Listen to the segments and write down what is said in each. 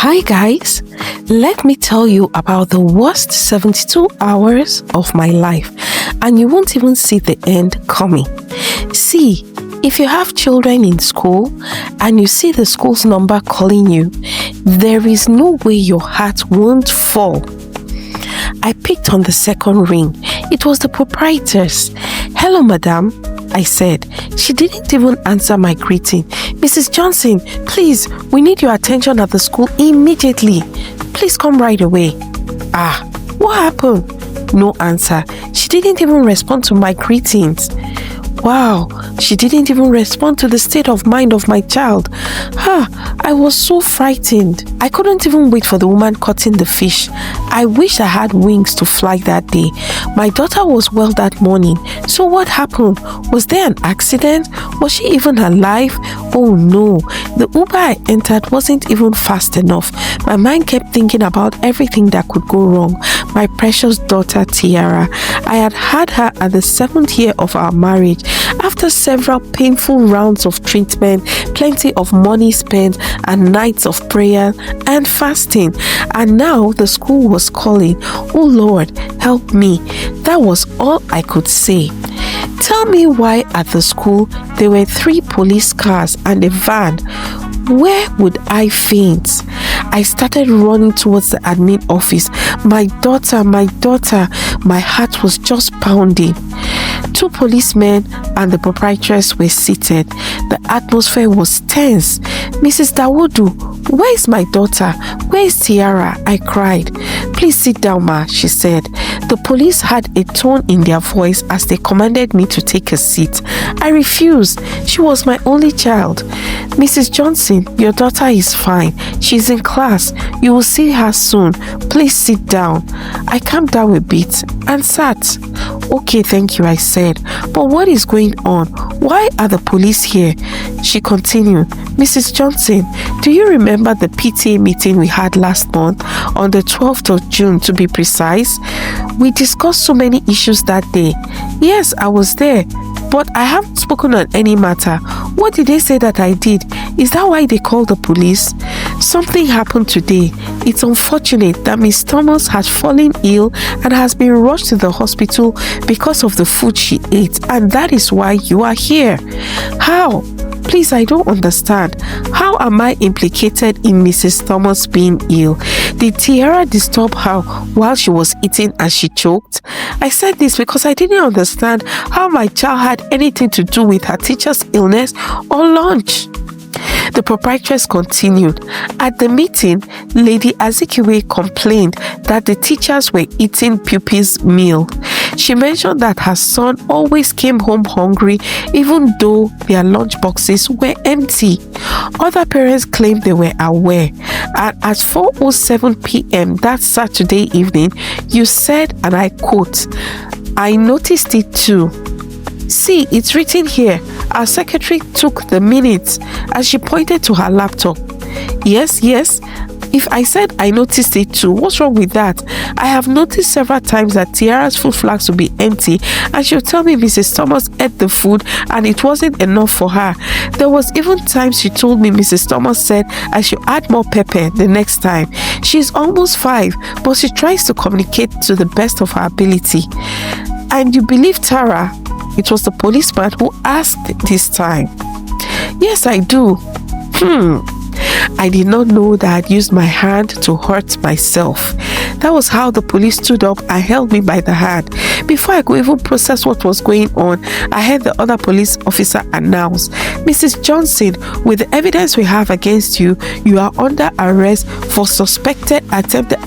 Hi guys, let me tell you about the worst 72 hours of my life, and you won't even see the end coming. See, if you have children in school and you see the school's number calling you, there is no way your heart won't fall. I picked on the second ring. It was the proprietress. "Hello, madam," I said. She didn't even answer my greeting. "Mrs. Johnson, please, we need your attention at the school immediately. Please come right away." What happened? No answer. She didn't even respond to my greetings. Wow, she didn't even respond to the state of mind of my child. I was so frightened. I couldn't even wait for the woman cutting the fish. I wish I had wings to fly that day. My daughter was well that morning. So what happened? Was there an accident? Was she even alive? Oh no, the Uber I entered wasn't even fast enough. My mind kept thinking about everything that could go wrong. My precious daughter Tiara. I had had her at the 7th year of our marriage. After several painful rounds of treatment, plenty of money spent, and nights of prayer and fasting, and now the school was calling. Oh Lord, help me. That was all I could say. Tell me why at the school there were 3 police cars and a van. Where would I faint? I started running towards the admin office. My daughter. My heart was just pounding. 2 policemen and the proprietress were seated. The atmosphere was tense. "Mrs. Dawodu, where is my daughter? Where is Tiara?" I cried. "Please sit down, ma," she said. The police had a tone in their voice as they commanded me to take a seat. I refused. She was my only child. "Mrs. Johnson, your daughter is fine. She's in class. You will see her soon. Please sit down." I calmed down a bit and sat. "Okay, thank you," I said. "But what is going on? Why are the police here?" She continued. "Mrs. Johnson, do you remember the PTA meeting we had last month, on the 12th of June to be precise? We discussed so many issues that day." "Yes, I was there, but I haven't spoken on any matter. What did they say that I did? Is that why they called the police?" "Something happened today. It's unfortunate that Miss Thomas has fallen ill and has been rushed to the hospital because of the food she ate, and that is why you are here." "How? Please, I don't understand. How am I implicated in Mrs. Thomas being ill? Did Tiara disturb her while she was eating and she choked?" I said this because I didn't understand how my child had anything to do with her teacher's illness or lunch. The proprietress continued. "At the meeting, Lady Azikiwe complained that the teachers were eating pupils' meal. She mentioned that her son always came home hungry even though their lunch boxes were empty. Other parents claimed they were aware. And at 4:07 p.m. that Saturday evening, you said, and I quote, 'I noticed it too. See, it's written here. Our secretary took the minutes,' and she pointed to her laptop. Yes. If I said I noticed it too, what's wrong with that? I have noticed several times that Tiara's food flags will be empty, and she'll tell me Mrs. Thomas ate the food and it wasn't enough for her. There was even times she told me Mrs. Thomas said I should add more pepper the next time. She's almost 5, but she tries to communicate to the best of her ability." "And you believe Tara?" It was the policeman who asked this time. "Yes, I do." I did not know that I had used my hand to hurt myself. That was how the police stood up and held me by the hand. Before I could even process what was going on, I heard the other police officer announce, "Mrs. Johnson, with the evidence we have against you, you are under arrest for suspected attempted..."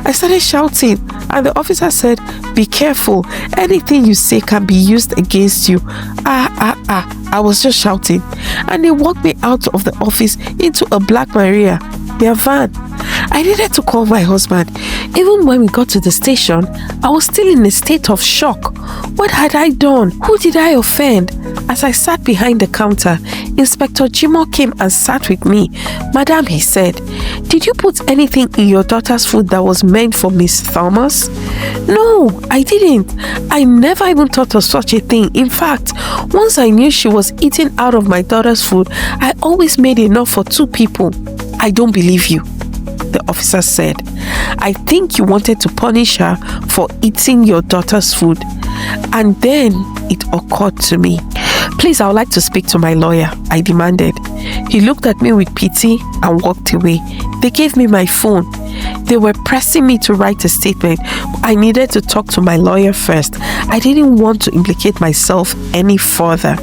I started shouting, and the officer said, "Be careful. Anything you say can be used against you." I was just shouting, and they walked me out of the office into a Black Maria, their van. I needed to call my husband. Even when we got to the station, I was still in a state of shock. What had I done? Who did I offend? As I sat behind the counter, Inspector Jimo came and sat with me. "Madam," he said, "did you put anything in your daughter's food that was meant for Miss Thomas?" "No, I didn't. I never even thought of such a thing. In fact, once I knew she was eating out of my daughter's food, I always made enough for 2 people. I don't believe you, the officer said. I think you wanted to punish her for eating your daughter's food. And then it occurred to me. Please, I would like to speak to my lawyer, I demanded. He looked at me with pity and walked away. They gave me my phone. They were pressing me to write a statement. I needed to talk to my lawyer first. I didn't want to implicate myself any further.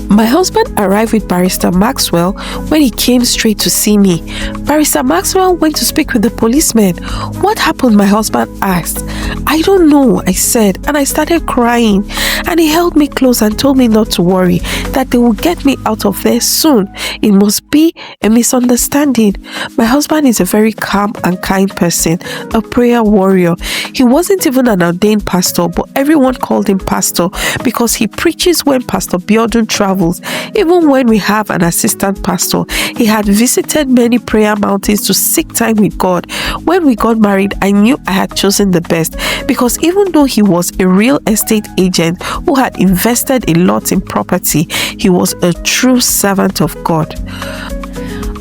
My husband arrived with Barrister Maxwell when he came straight to see me. Barrister Maxwell went to speak with the policeman. What happened? My husband asked. I don't know, I said, and I started crying. And he held me close and told me not to worry, that they will get me out of there soon. It must be a misunderstanding. My husband is a very calm and kind person, a prayer warrior. He wasn't even an ordained pastor, but everyone called him pastor because he preaches when Pastor Biodun travels. Even when we have an assistant pastor, he had visited many prayer mountains to seek time with God. When we got married, I knew I had chosen the best because even though he was a real estate agent who had invested a lot in property, he was a true servant of God.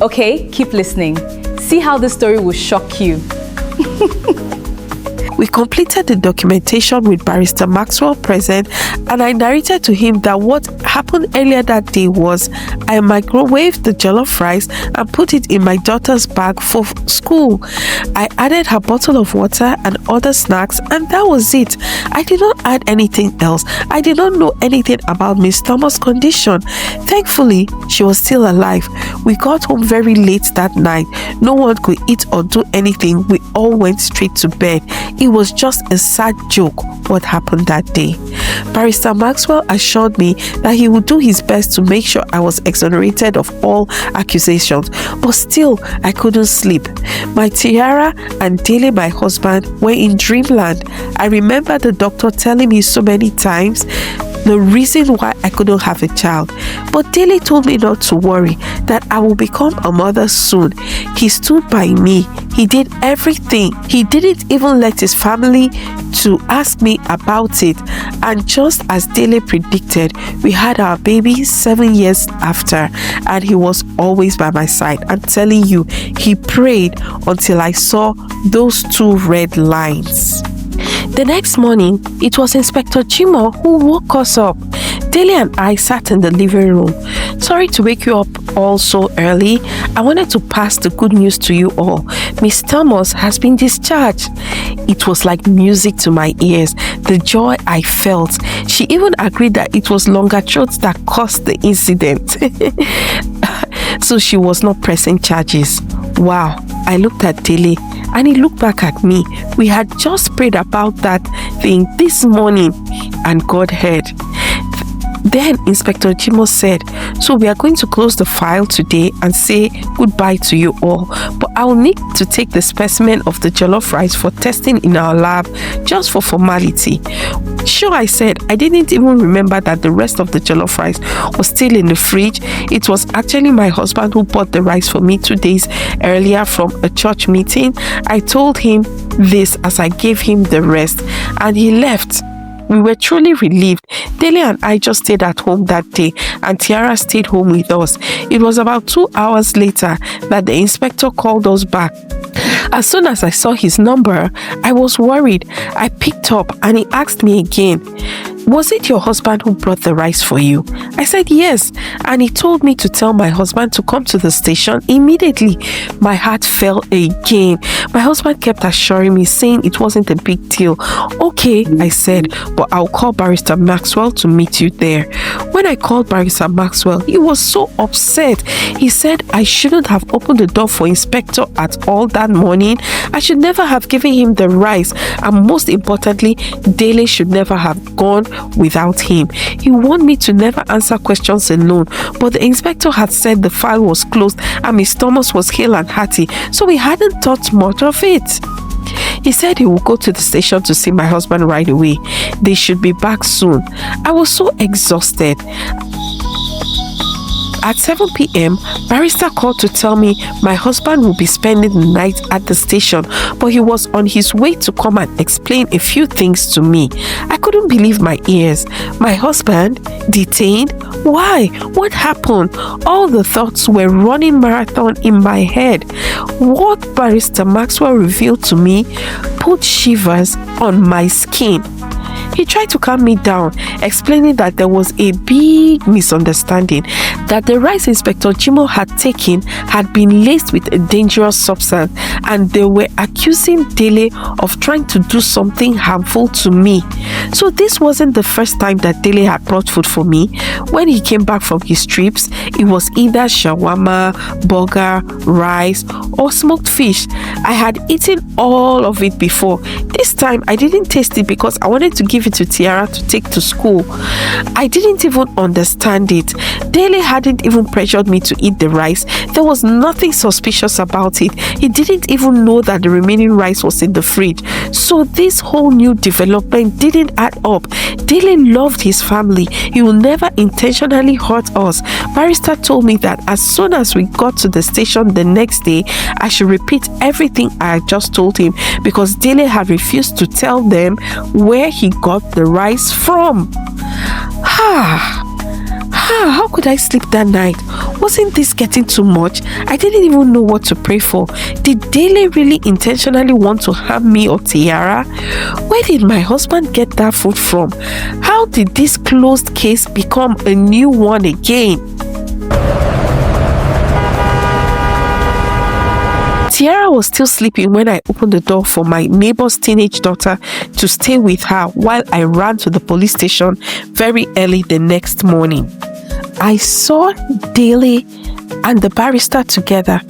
Okay, keep listening. See how this story will shock you. We completed the documentation with Barrister Maxwell present, and I narrated to him that what happened earlier that day was I microwaved the jollof rice and put it in my daughter's bag for school. I added her bottle of water and other snacks, and that was it. I did not add anything else. I did not know anything about Miss Thomas' condition. Thankfully, she was still alive. We got home very late that night. No one could eat or do anything. We all went straight to bed. It was just a sad joke what happened that day. Barrister Maxwell assured me that he would do his best to make sure I was exonerated of all accusations, but still I couldn't sleep. My tiara and Dele, my husband, were in dreamland. I remember the doctor telling me so many times the reason why I couldn't have a child. But Dele told me not to worry, that I will become a mother soon. He stood by me. He did everything. He didn't even let his family to ask me about it. And just as Dele predicted, we had our baby 7 years after, and he was always by my side. I'm telling you, he prayed until I saw those 2 red lines. The next morning, it was Inspector Jimo who woke us up. Dele and I sat in the living room. Sorry to wake you up all so early. I wanted to pass the good news to you all. Miss Thomas has been discharged. It was like music to my ears, the joy I felt. She even agreed that it was longer throats that caused the incident. So she was not pressing charges. Wow, I looked at Dele and he looked back at me. We had just prayed about that thing this morning and God heard. Then Inspector Jimo said, so we are going to close the file today and say goodbye to you all, but I will need to take the specimen of the jollof rice for testing in our lab just for formality. Sure, I said. I didn't even remember that the rest of the jollof rice was still in the fridge. It was actually my husband who bought the rice for me 2 days earlier from a church meeting. I told him this as I gave him the rest and he left. We were truly relieved. Dele and I just stayed at home that day and Tiara stayed home with us. It was about 2 hours later that the inspector called us back. As soon as I saw his number, I was worried. I picked up and he asked me again, was it your husband who brought the rice for you? I said yes, and he told me to tell my husband to come to the station immediately. My heart fell again. My husband kept assuring me, saying it wasn't a big deal. Okay, I said, but I'll call Barrister Maxwell to meet you there. When I called Barrister Maxwell, he was so upset. He said I shouldn't have opened the door for Inspector at all that morning. I should never have given him the rice, and most importantly, Dele should never have gone without him. He warned me to never answer questions alone, but the inspector had said the file was closed and Miss Thomas was hale and hearty, so we hadn't thought much of it. He said he would go to the station to see my husband right away. They should be back soon. I was so exhausted. At 7 p.m., Barrister called to tell me my husband would be spending the night at the station, but he was on his way to come and explain a few things to me. I couldn't believe my ears. My husband? Detained? Why? What happened? All the thoughts were running marathon in my head. What Barrister Maxwell revealed to me put shivers on my skin. He tried to calm me down, explaining that there was a big misunderstanding, that the rice Inspector Jimo had taken had been laced with a dangerous substance, and they were accusing Dele of trying to do something harmful to me. So this wasn't the first time that Dele had brought food for me. When he came back from his trips, it was either shawarma, burger, rice, or smoked fish. I had eaten all of it before. This time I didn't taste it because I wanted to give it to Tiara to take to school. I didn't even understand it. Dele hadn't even pressured me to eat the rice. There was nothing suspicious about it. He didn't even know that the remaining rice was in the fridge. So this whole new development didn't add up. Dele loved his family. He will never intentionally hurt us. Barrister told me that as soon as we got to the station the next day, I should repeat everything I had just told him because Dele had refused to tell them where he got the rice from. How could I sleep that night? Wasn't this getting too much? I didn't even know what to pray for. Did Dele really intentionally want to harm me or Tiara? Where did my husband get that food from? How did this closed case become a new one again? Tiara was still sleeping when I opened the door for my neighbor's teenage daughter to stay with her while I ran to the police station very early the next morning. I saw Dele and the barrister together.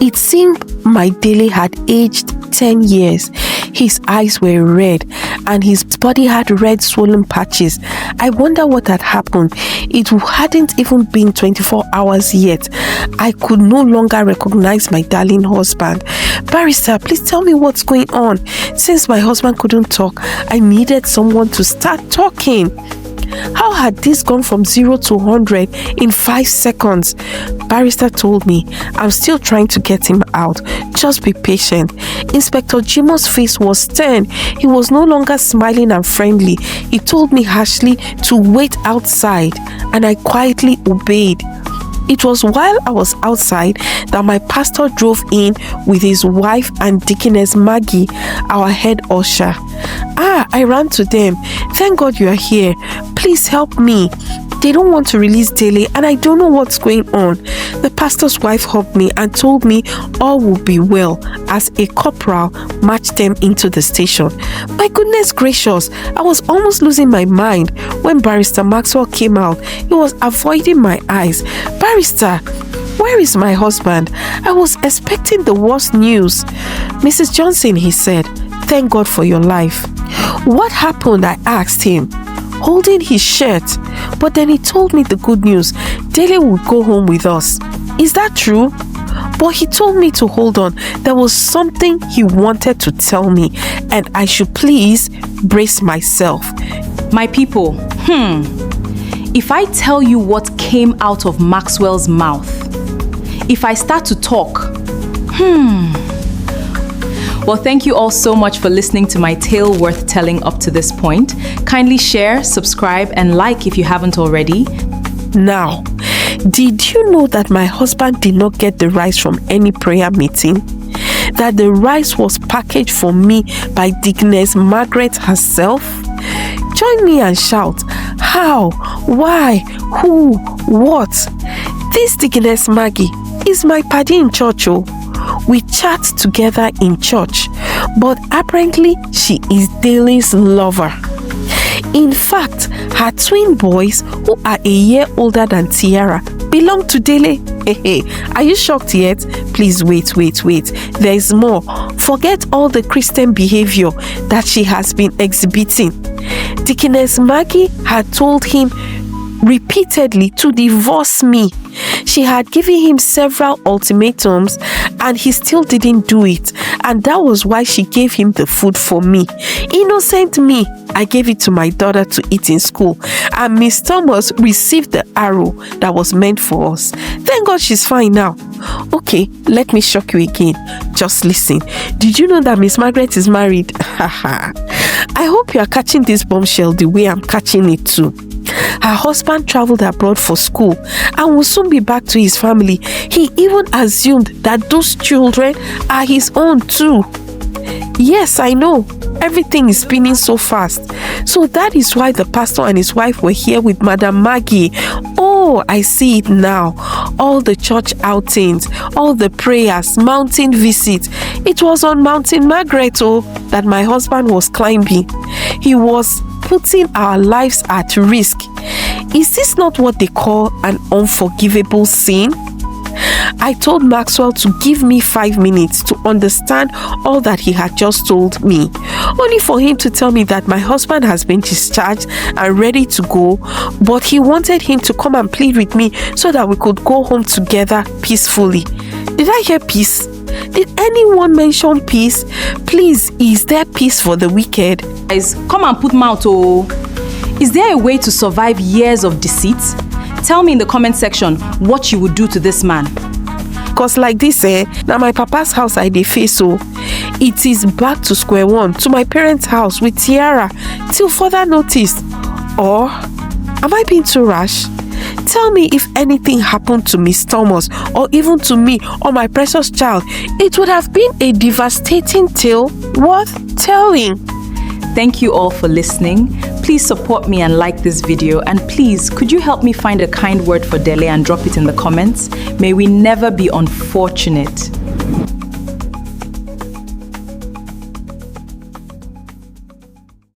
It seemed my Dele had aged 10 years. His eyes were red and his body had red swollen patches. I wonder what had happened. It hadn't even been 24 hours yet. I could no longer recognize my darling husband. Barrister, please tell me what's going on. Since my husband couldn't talk, I needed someone to start talking. How had this gone from 0 to 100 in 5 seconds? Barrister told me, I'm still trying to get him out. Just be patient. Inspector Jimo's face was stern. He was no longer smiling and friendly. He told me harshly to wait outside, and I quietly obeyed. It was while I was outside that my pastor drove in with his wife and Deaconess Maggie, our head usher. I ran to them. Thank God you are here. Please help me. They don't want to release Dele and I don't know what's going on. The pastor's wife hugged me and told me all will be well as a corporal marched them into the station. My goodness gracious, I was almost losing my mind when Barrister Maxwell came out. He was avoiding my eyes. Barrister, where is my husband? I was expecting the worst news. Mrs. Johnson, he said, thank God for your life. What happened? I asked him, holding his shirt. But then he told me the good news. Dele would go home with us. Is that true? But he told me to hold on. There was something he wanted to tell me and I should please brace myself. My people, if I tell you what came out of Maxwell's mouth, if I start to talk, Well, thank you all so much for listening to my tale worth telling up to this point. Kindly share, subscribe, and like if you haven't already. Now, did you know that my husband did not get the rice from any prayer meeting? That the rice was packaged for me by Deaconess Margaret herself? Join me and shout, how, why, who, what? This Deaconess Maggie is my paddy in church. We chat together in church, but apparently she is Dele's lover. In fact, her twin boys, who are a year older than Tiara, belong to Dele. Are you shocked yet? Please wait. There is more. Forget all the Christian behavior that she has been exhibiting. Deaconess Maggie had told him repeatedly to divorce me. She had given him several ultimatums and he still didn't do it. And that was why she gave him the food for me. Innocent me. I gave it to my daughter to eat in school. And Miss Thomas received the arrow that was meant for us. Thank God she's fine now. Okay, let me shock you again. Just listen. Did you know that Miss Margaret is married? I hope you are catching this bombshell the way I'm catching it too. Her husband traveled abroad for school and will soon be back to his family. He even assumed that those children are his own too. Yes, I know. Everything is spinning so fast. So that is why the pastor and his wife were here with Madam Maggie. Oh, I see it now. All the church outings, all the prayers, mountain visits. It was on Mountain Margaret that my husband was climbing. He was putting our lives at risk. Is this not what they call an unforgivable sin? I told Maxwell to give me 5 minutes to understand all that he had just told me, only for him to tell me that my husband has been discharged and ready to go, but he wanted him to come and plead with me so that we could go home together peacefully. Did I hear peace? Did anyone mention peace? Please, is there peace for the wicked? Guys, come and put mouth. Is there a way to survive years of deceit? Tell me in the comment section what you would do to this man. Cause like this, now my papa's house I dey face, so it is back to square one, to my parents' house with Tiara till further notice. Or am I being too rash? Tell me if anything happened to Miss Thomas or even to me or my precious child, it would have been a devastating tale worth telling. Thank you all for listening. Please support me and like this video, and please, could you help me find a kind word for Dele and drop it in the comments? May we never be unfortunate.